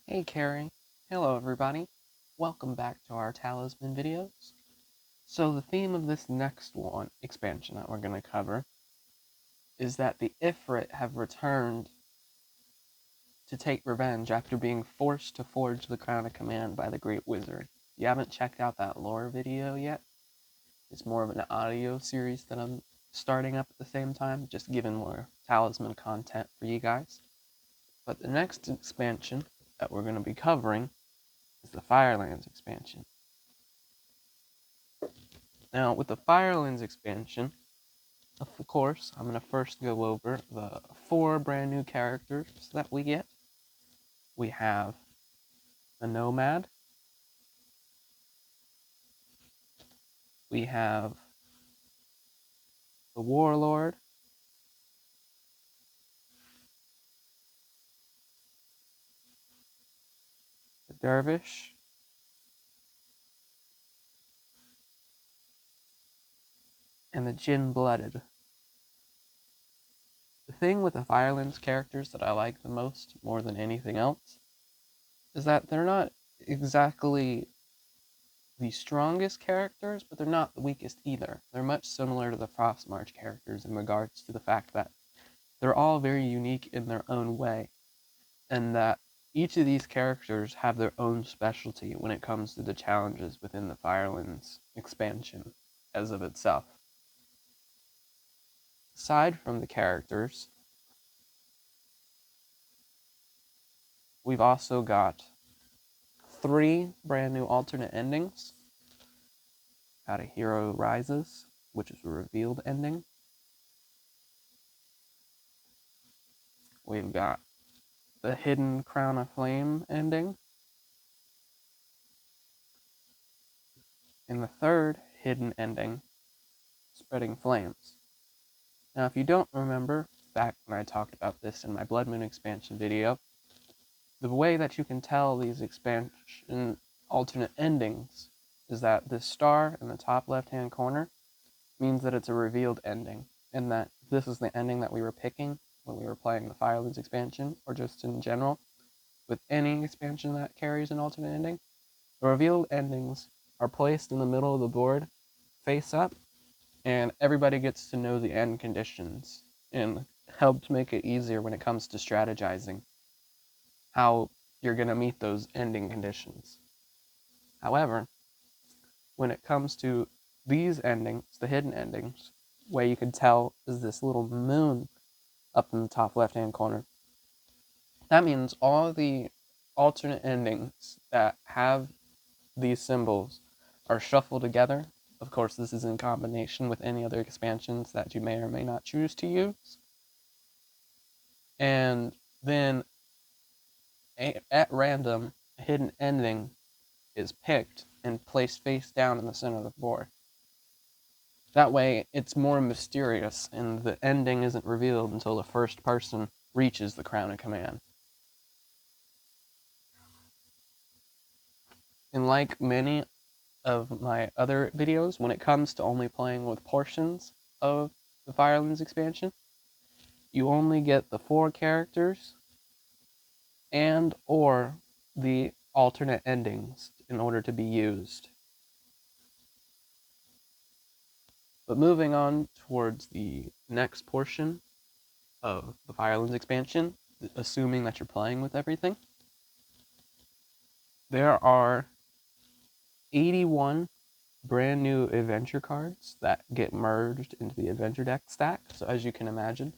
Hey Carrie. Hello everybody. Welcome back to our Talisman videos. So the theme of this next expansion that we're going to cover is that the Ifrit have returned to take revenge after being forced to forge the Crown of Command by the Great Wizard. If you haven't checked out that lore video yet, it's more of an audio series that I'm starting up at the same time, just giving more Talisman content for you guys. But the next expansion that we're going to be covering is the Firelands Expansion. Now, with the Firelands expansion, of course, I'm going to first go over the 4 brand new characters that we get. We have the Nomad. We have the Warlord. The Dervish. And the Gin-Blooded. The thing with the Firelands characters that I like the most, more than anything else, is that they're not exactly the strongest characters, but they're not the weakest either. They're much similar to the Frostmarch characters in regards to the fact that they're all very unique in their own way, and that each of these characters have their own specialty when it comes to the challenges within the Firelands expansion as of itself. Aside from the characters, we've also got 3 brand new alternate endings. Got a Hero Rises, which is a revealed ending. We've got the Hidden Crown of Flame ending. And the 3rd hidden ending, Spreading Flames. Now, if you don't remember, back when I talked about this in my Blood Moon expansion video, the way that you can tell these expansion alternate endings is that this star in the top left-hand corner means that it's a revealed ending, and that this is the ending that we were picking when we were playing the Firelands expansion, or just in general, with any expansion that carries an alternate ending. The revealed endings are placed in the middle of the board, face up, and everybody gets to know the end conditions, and helps make it easier when it comes to strategizing how you're going to meet those ending conditions. However, when it comes to these endings, the hidden endings, way you can tell is this little moon up in the top left-hand corner. That means all the alternate endings that have these symbols are shuffled together. Of course, this is in combination with any other expansions that you may or may not choose to use. And then at random, a hidden ending is picked and placed face down in the center of the board. That way, it's more mysterious, and the ending isn't revealed until the first person reaches the Crown of Command. And like many of my other videos, when it comes to only playing with portions of the Firelands expansion, you only get the 4 characters and or the alternate endings in order to be used. But moving on towards the next portion of the Firelands expansion, assuming that you're playing with everything, there are 81 brand new adventure cards that get merged into the adventure deck stack. So as you can imagine,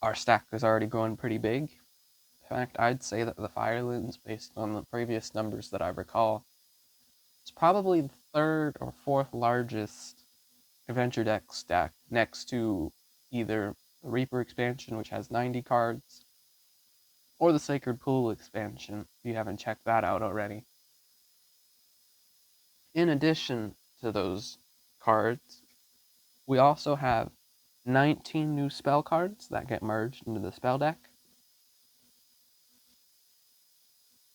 our stack is already growing pretty big. In fact, I'd say that the Firelands, based on the previous numbers that I recall, is probably the 3rd or 4th largest adventure deck stack, next to either the Reaper expansion, which has 90 cards, or the Sacred Pool expansion, if you haven't checked that out already. In addition to those cards, we also have 19 new spell cards that get merged into the spell deck.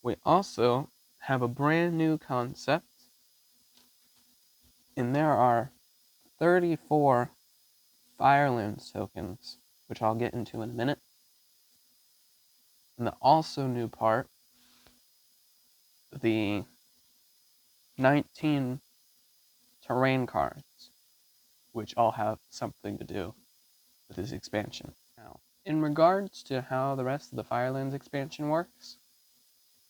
We also have a brand new concept, and there are 34 Firelands tokens, which I'll get into in a minute. And the also new part the 19 terrain cards, which all have something to do with this expansion. Now, in regards to how the rest of the Firelands expansion works,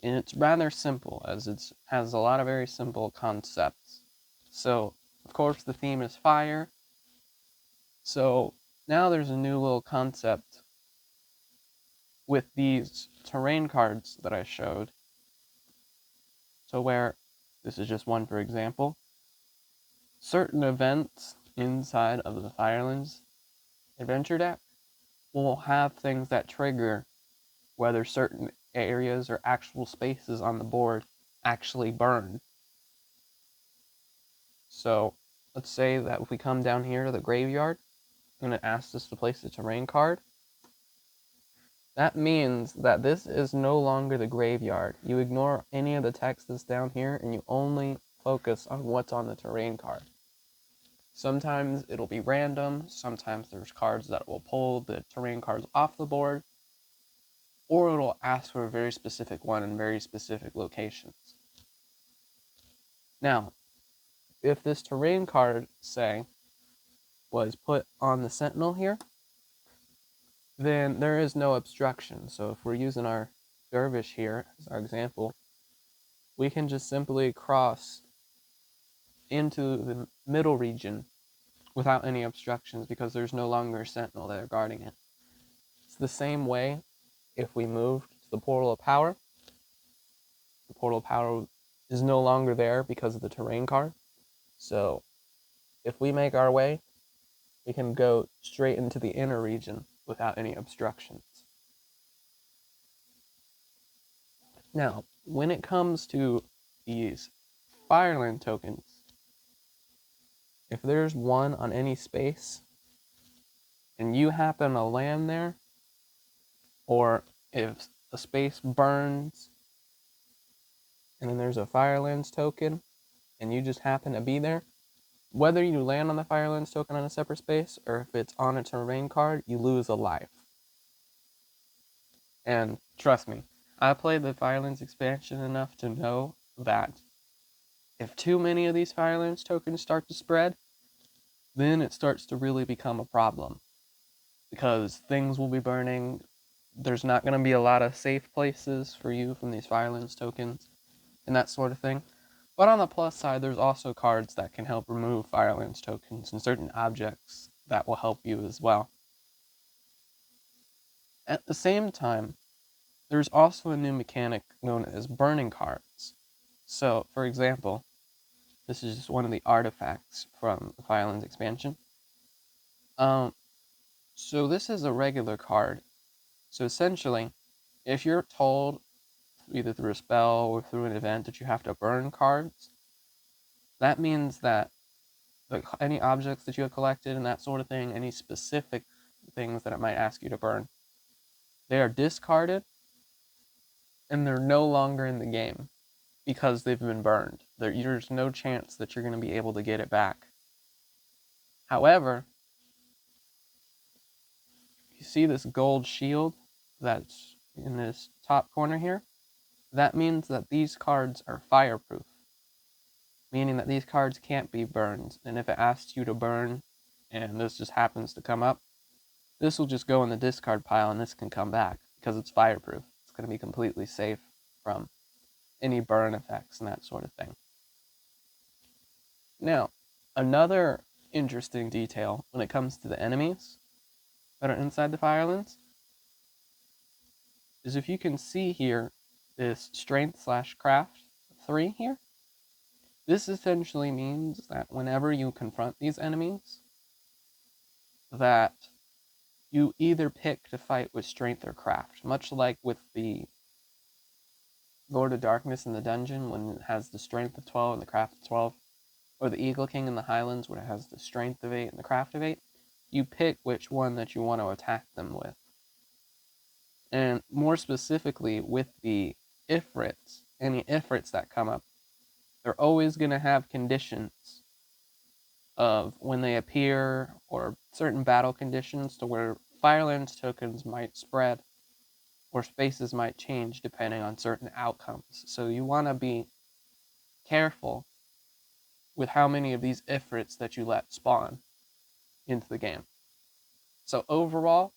it's rather simple, as it has a lot of very simple concepts. So, of course, the theme is fire. So, now there's a new little concept with these terrain cards that I showed. So where, this is just one for example, certain events inside of the Firelands adventure deck will have things that trigger whether certain areas or actual spaces on the board actually burn. So let's say that if we come down here to the graveyard and it asks us to place a terrain card, that means that this is no longer the graveyard. You ignore any of the text that's down here and you only focus on what's on the terrain card. Sometimes it'll be random, sometimes there's cards that will pull the terrain cards off the board, or it'll ask for a very specific one in very specific locations. Now, if this terrain card, say, was put on the sentinel here, then there is no obstruction. So if we're using our dervish here as our example, we can just simply cross into the middle region without any obstructions because there's no longer a sentinel there guarding it. It's the same way if we move to the portal of power. The portal of power is no longer there because of the terrain card. So if we make our way, we can go straight into the inner region without any obstructions. Now, when it comes to these Fireland tokens, if there's one on any space and you happen to land there, or if a space burns and then there's a Firelands token and you just happen to be there, whether you land on the Firelands token on a separate space or if it's on a terrain card, you lose a life. And trust me, I played the Firelands expansion enough to know that if too many of these Firelands tokens start to spread, then it starts to really become a problem. Because things will be burning, there's not going to be a lot of safe places for you from these Firelands tokens, and that sort of thing. But on the plus side, there's also cards that can help remove Firelands tokens and certain objects that will help you as well. At the same time, there's also a new mechanic known as burning cards. So, for example, this is just one of the artifacts from the Firelands expansion. So this is a regular card. So essentially, if you're told, either through a spell or through an event, that you have to burn cards, that means that any objects that you have collected and that sort of thing, any specific things that it might ask you to burn, they are discarded and they're no longer in the game because they've been burned. There's no chance that you're going to be able to get it back. However, you see this gold shield that's in this top corner here? That means that these cards are fireproof, meaning that these cards can't be burned. And if it asks you to burn, and this just happens to come up, this will just go in the discard pile and this can come back because it's fireproof. It's going to be completely safe from any burn effects and that sort of thing. Now, another interesting detail when it comes to the enemies that are inside the Firelands is if you can see here, this strength/craft 3 here, this essentially means that whenever you confront these enemies, that you either pick to fight with strength or craft, much like with the Lord of Darkness in the dungeon when it has the strength of 12 and the craft of 12, or the Eagle King in the Highlands when it has the strength of 8 and the craft of 8, you pick which one that you want to attack them with. And more specifically with the Ifrits, any Ifrits that come up, they're always going to have conditions of when they appear or certain battle conditions to where Firelands tokens might spread or spaces might change depending on certain outcomes. So you want to be careful with how many of these Ifrits that you let spawn into the game. So overall,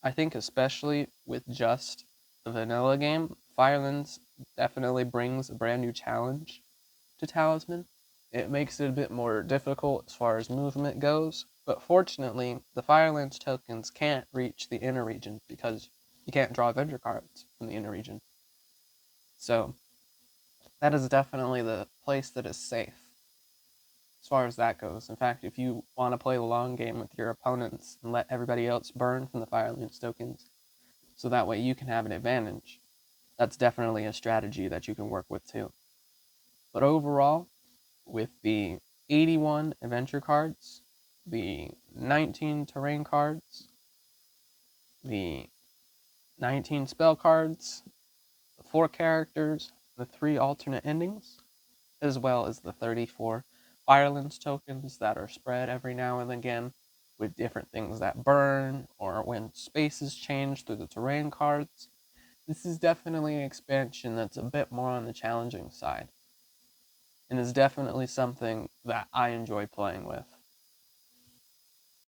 I think especially with just the vanilla game, Firelands definitely brings a brand new challenge to Talisman. It makes it a bit more difficult as far as movement goes, but fortunately, the Firelands tokens can't reach the inner region because you can't draw adventure cards from the inner region. So that is definitely the place that is safe as far as that goes. In fact, if you want to play the long game with your opponents and let everybody else burn from the Firelands tokens, so that way you can have an advantage, that's definitely a strategy that you can work with too. But overall, with the 81 adventure cards, the 19 terrain cards, the 19 spell cards, the 4 characters, the 3 alternate endings, as well as the 34 Firelands tokens that are spread every now and again with different things that burn or when spaces change through the terrain cards. This is definitely an expansion that's a bit more on the challenging side, and is definitely something that I enjoy playing with.